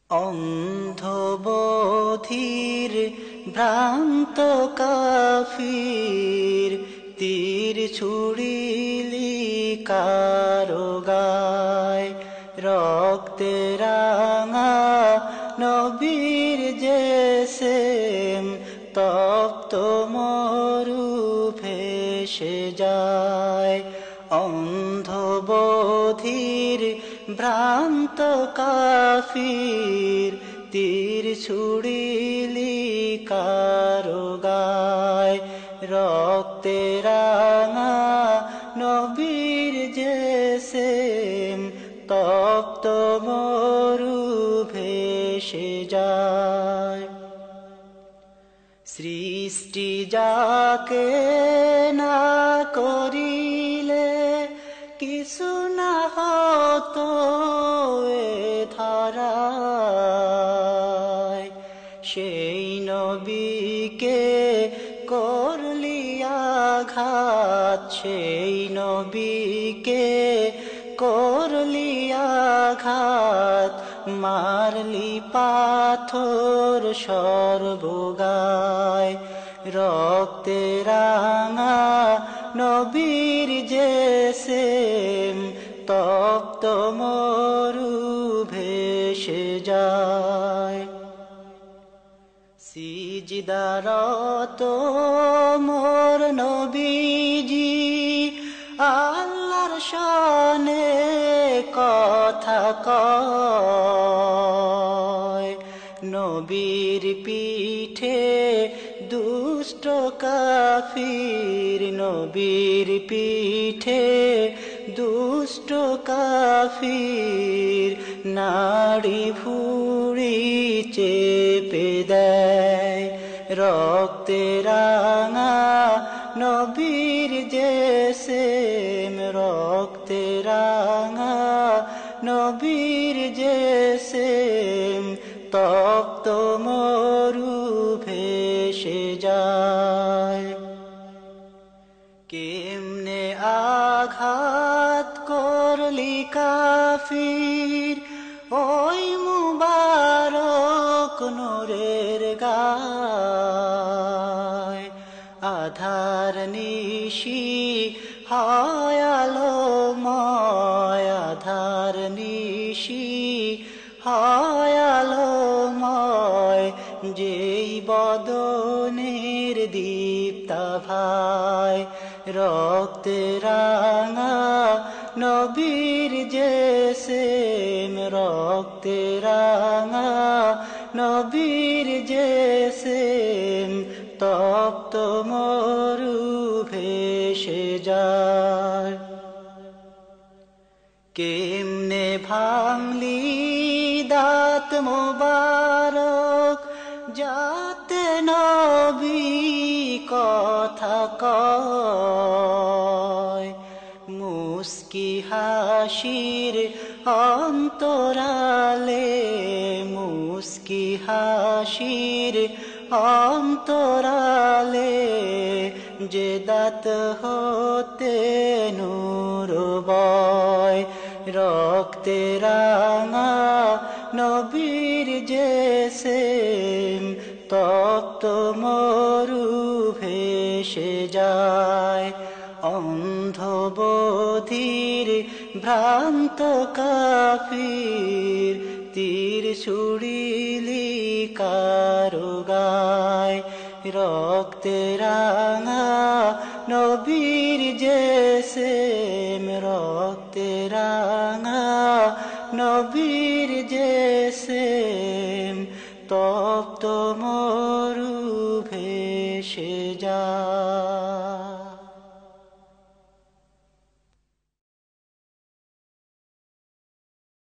অন্ধ বধির ভ্রান্ত কাফির তীর ছুড়িলি কারো গায়, রক্তে রাঙা নবীর যে সেম তপ্ত মরু ভেসে যায়। অন্ধ বধির ভ্রান্ত কাফির তীর ছুড়িলি কারো গায়, রক্তে রাঙা নবীর যে সেম তপ্ত মরু ভেসে যায়। সৃষ্টি যাকে না করিলে কিছু না হতো এ ধরায়, সেই নবীকে করলি আঘাত, সেই নবীকে করলি আঘাত, মারলি পাথর সর্বগায়, রক্তে রাঙা নবীর যে সেম তপ্ত মরু ভেসে যায়। সিজদারত মোর নবীজি আল্লাহর শানে কথা কয়, নবীর পিঠে দুষ্ট কাফির, নবীর পিঠে দুষ্ট কাফির নাড়ি ভুঁড়ি চেপে দেয়, রক্তে রাঙা নবীর যে সেম, রক্তে রাঙা নবীর যে সেম তপ্ত মরু ভেসে যায়। কেমনে আঘাত করলি কাফির ওই মুবারক নূরের গায়, আধার নিশি হয় আলোময়, আধার নিশি হয় আলোময়, যেই বদনের দীপ্তাভায়, রক্তে রাঙা নবীর যে সেম, রক্তে রাঙা নবীর যে সেম তপ্ত মরু ভেসে যায়। কেমনে ভাঙলি দাঁত মোবারক যাতে নবী কথা কয়, মুস্কি হাসির অন্তরালে, মুস্কি হাসির অন্তরালে, যে দাঁত হতে নূর বয়, রক্তে রাঙা নবীর যে সেম তপ্ত মরু ভেসে যায়। অন্ধ বধির ভ্রান্ত কাফির তীর ছুড়িলি কারো গায়, রক্তে রাঙা নবীর যে সেম, রক্তে রাঙা নবীর যে সেম তপ্ত মরু ভেসে যায়।